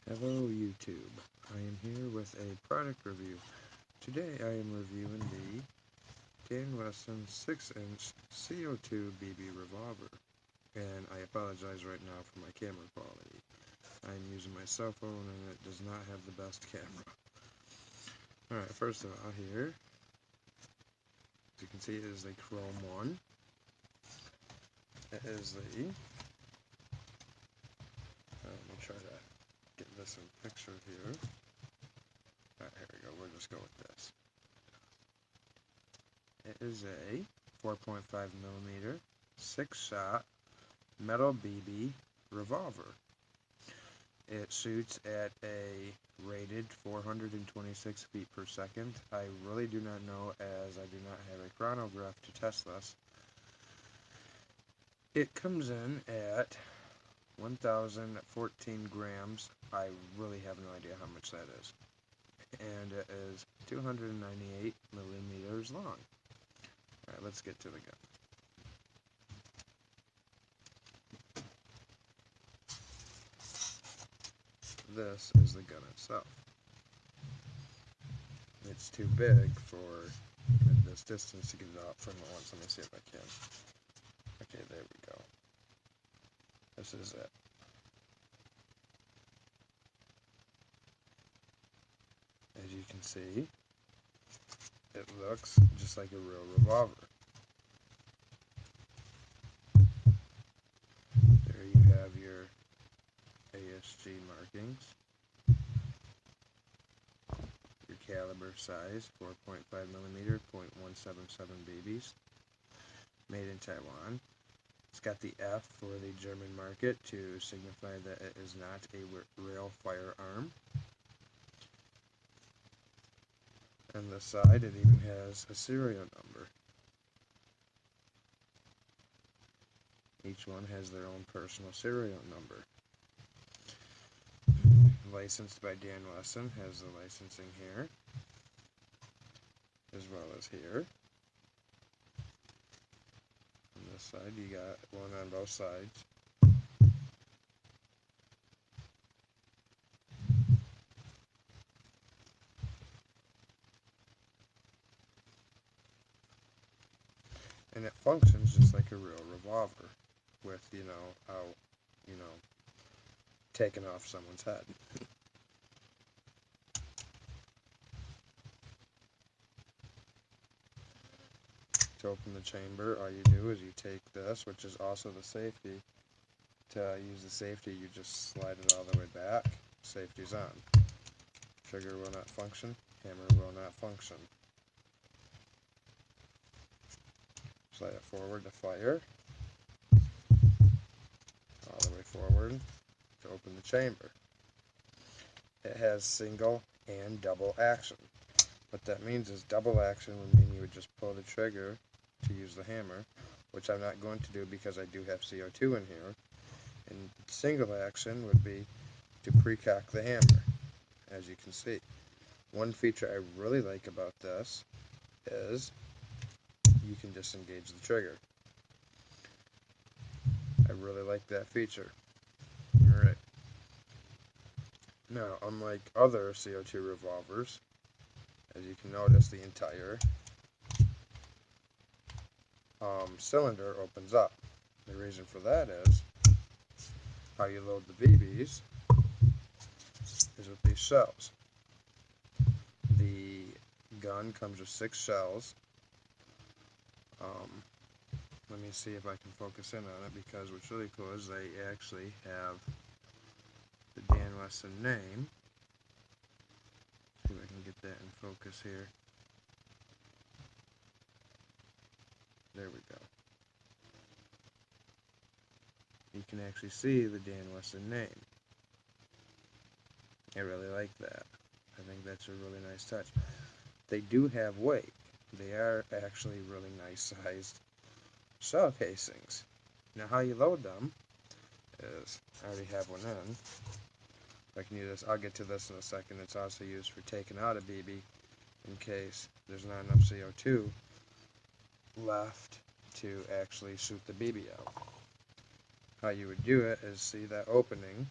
Hello YouTube, I am here with a product review. Today I am reviewing the Wesson 6-inch CO2 BB Revolver, and I apologize right now for my camera quality. I am using my cell phone and it does not have the best camera. Alright, first of all here, as you can see, it is the Chrome one. It is the, let me try to get this in picture here. Alright, here we go, we'll just go with this. It is a 4.5mm 6-shot metal BB revolver. It shoots at a rated 426 feet per second. I really do not know, as I do not have a chronograph to test this. It comes in at 1,014 grams. I really have no idea how much that is. And it is 298 millimeters long. Alright, let's get to the gun. This is the gun itself. It's too big for this distance to get it out from it once. Let me see if I can. Okay, there we go. This is it. As you can see, it looks just like a real revolver. There you have your ASG markings, your caliber size, 4.5mm, .177 BBs, made in Taiwan. It's got the F for the German market to signify that it is not a real firearm. On the side, it even has a serial number. Each one has their own personal serial number. Licensed by Dan Wesson, has the licensing here, as well as here. On this side, you got one on both sides. And it functions just like a real revolver, with, taking off someone's head. To open the chamber, all you do is you take this, which is also the safety. To use the safety, you just slide it all the way back. Safety's on. Trigger will not function. Hammer will not function. Slide it forward to fire. All the way forward to open the chamber. It has single and double action. What that means is double action would mean you would just pull the trigger to use the hammer, which I'm not going to do because I do have CO2 in here. And single action would be to pre-cock the hammer, as you can see. One feature I really like about this is you can disengage the trigger. I really like that feature. Alright. Now, unlike other CO2 revolvers, as you can notice, the entire cylinder opens up. The reason for that is how you load the BBs is with these shells. The gun comes with 6 shells. Let me see if I can focus in on it, because what's really cool is they actually have the Dan Wesson name. See if I can get that in focus here. There we go. You can actually see the Dan Wesson name. I really like that. I think that's a really nice touch. They do have weight. They are actually really nice sized shell casings. Now how you load them is, I already have one in. I can use this. I'll get to this in a second. It's also used for taking out a BB in case there's not enough CO2 left to actually shoot the BB out. How you would do it is, see that opening?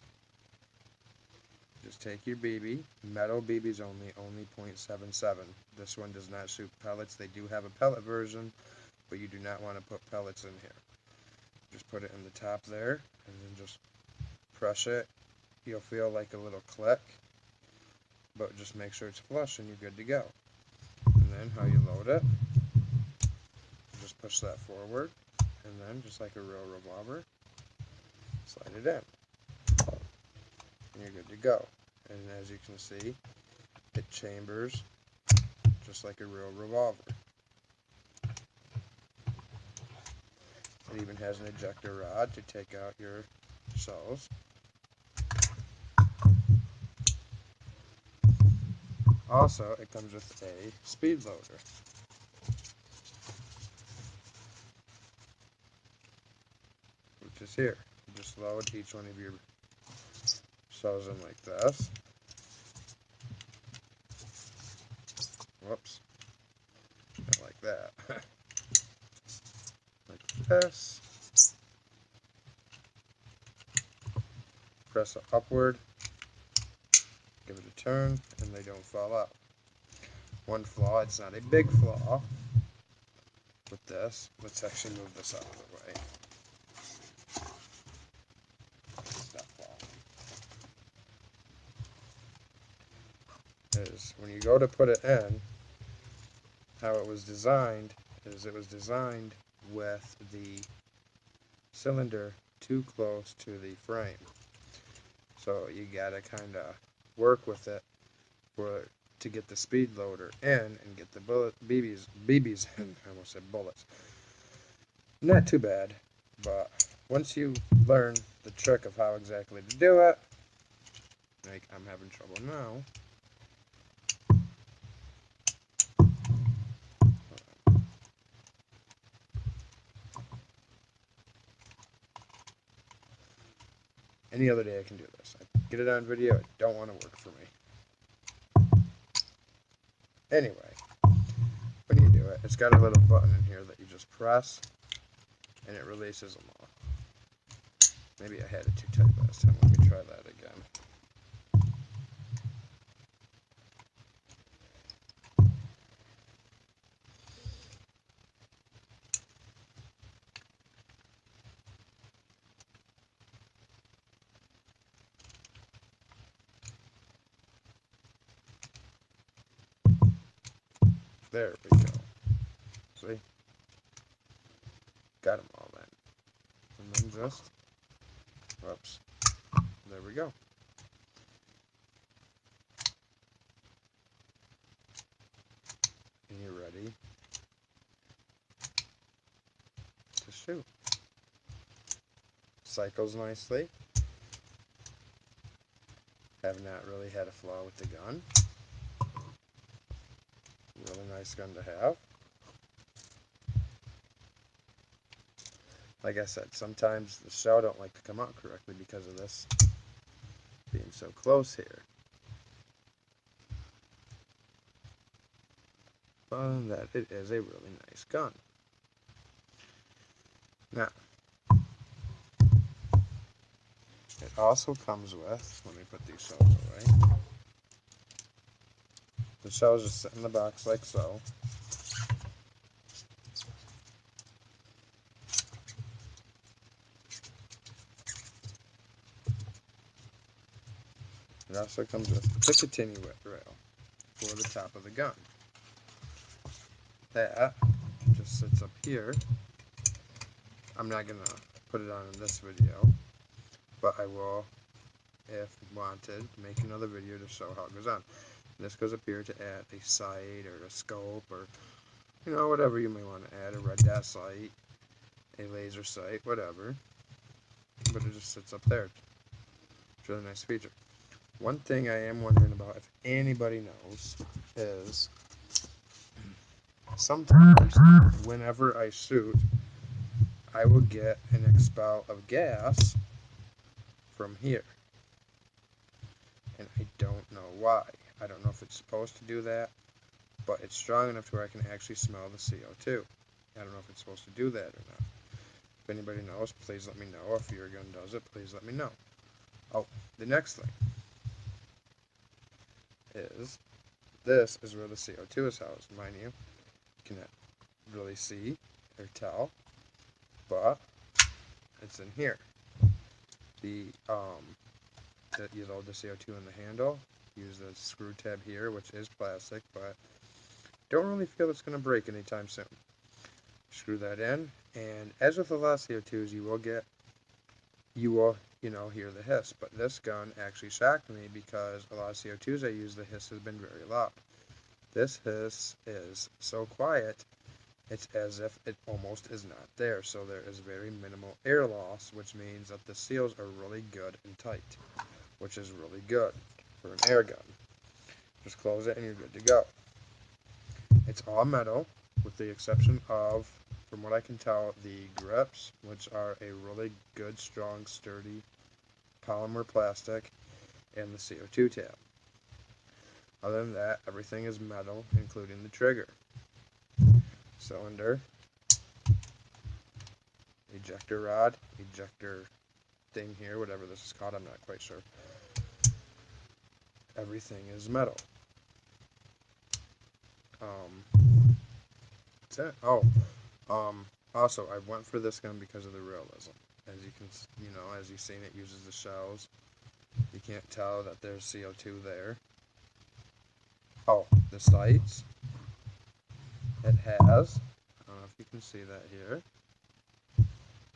is take your BB, metal BB's only .77. This one does not shoot pellets. They do have a pellet version, but you do not want to put pellets in here. Just put it in the top there, and then just press it. You'll feel like a little click, but just make sure it's flush and you're good to go. And then how you load it, just push that forward, and then just like a real revolver, slide it in, and you're good to go. And as you can see, it chambers just like a real revolver. It even has an ejector rod to take out your shells. Also, it comes with a speed loader. Which is here. You just load each one of your shells in like this. Whoops. Not like that. Like this. Press it upward. Give it a turn, and they don't fall out. One flaw, it's not a big flaw with this. Let's actually move this out of the way. Stop falling. Is when you go to put it in, how it was designed is it was designed with the cylinder too close to the frame. So you gotta kind of work with it to get the speed loader in and get the BBs in. I almost said bullets. Not too bad, but once you learn the trick of how exactly to do it, like I'm having trouble now. Any other day I can do this. I get it on video, it don't want to work for me. Anyway, when you do it, it's got a little button in here that you just press, and it releases them all. Maybe I had it too tight last time. Let me try that again. There we go. See? Got them all then. And then just, whoops. There we go. And you're ready to shoot. Cycles nicely. Have not really had a flaw with the gun. Really nice gun to have. Like I said, sometimes the shell don't like to come out correctly because of this being so close here. But other than that, it is a really nice gun. Now, it also comes with, let me put these shells away. The shells just sit in the box like so. It also comes with the Picatinny rail for the top of the gun. That just sits up here. I'm not going to put it on in this video, but I will, if wanted, make another video to show how it goes on. This goes up here to add a sight or a scope or, you know, whatever you may want to add, a red dot sight, a laser sight, whatever. But it just sits up there. It's a really nice feature. One thing I am wondering about, if anybody knows, is sometimes whenever I shoot, I will get an expel of gas from here. And I don't know why. I don't know if it's supposed to do that, but it's strong enough to where I can actually smell the CO2. I don't know if it's supposed to do that or not. If anybody knows, please let me know. If your gun does it, please let me know. Oh, the next thing. is this is where the CO2 is housed. Mind you, you cannot really see or tell, but it's in here. The you load the CO2 in the handle. Use the screw tab here, which is plastic, but don't really feel it's going to break anytime soon. Screw that in, and as with a lot of CO2s, you will hear the hiss. But this gun actually shocked me because a lot of CO2s I use, the hiss has been very loud. This hiss is so quiet, it's as if it almost is not there. So there is very minimal air loss, which means that the seals are really good and tight, which is really good for an air gun. Just close it and you're good to go. It's all metal, with the exception of, from what I can tell, the grips, which are a really good, strong, sturdy polymer plastic, and the CO2 tab. Other than that, everything is metal, including the trigger. Cylinder, ejector rod, ejector thing here, whatever this is called, I'm not quite sure. Everything is metal. That's it. Also, I went for this gun because of the realism. As you can, as you've seen, it uses the shells. You can't tell that there's CO2 there. Oh, the sights. It has, I don't know if you can see that here.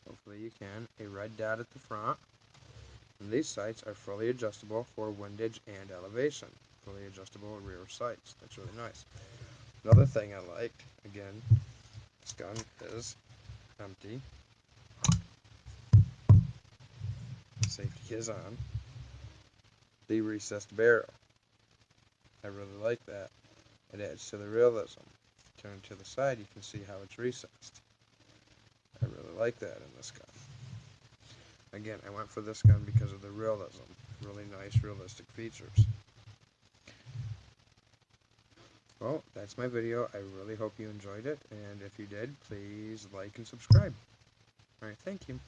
Hopefully you can. A red dot at the front. And these sights are fully adjustable for windage and elevation. Fully adjustable rear sights. That's really nice. Another thing I liked, again, this gun is empty. Safety is on. The recessed barrel. I really like that. It adds to the realism. Turn to the side, you can see how it's recessed. I really like that in this gun. Again, I went for this gun because of the realism. Really nice, realistic features. Well, that's my video. I really hope you enjoyed it, and if you did, please like and subscribe. Alright, thank you.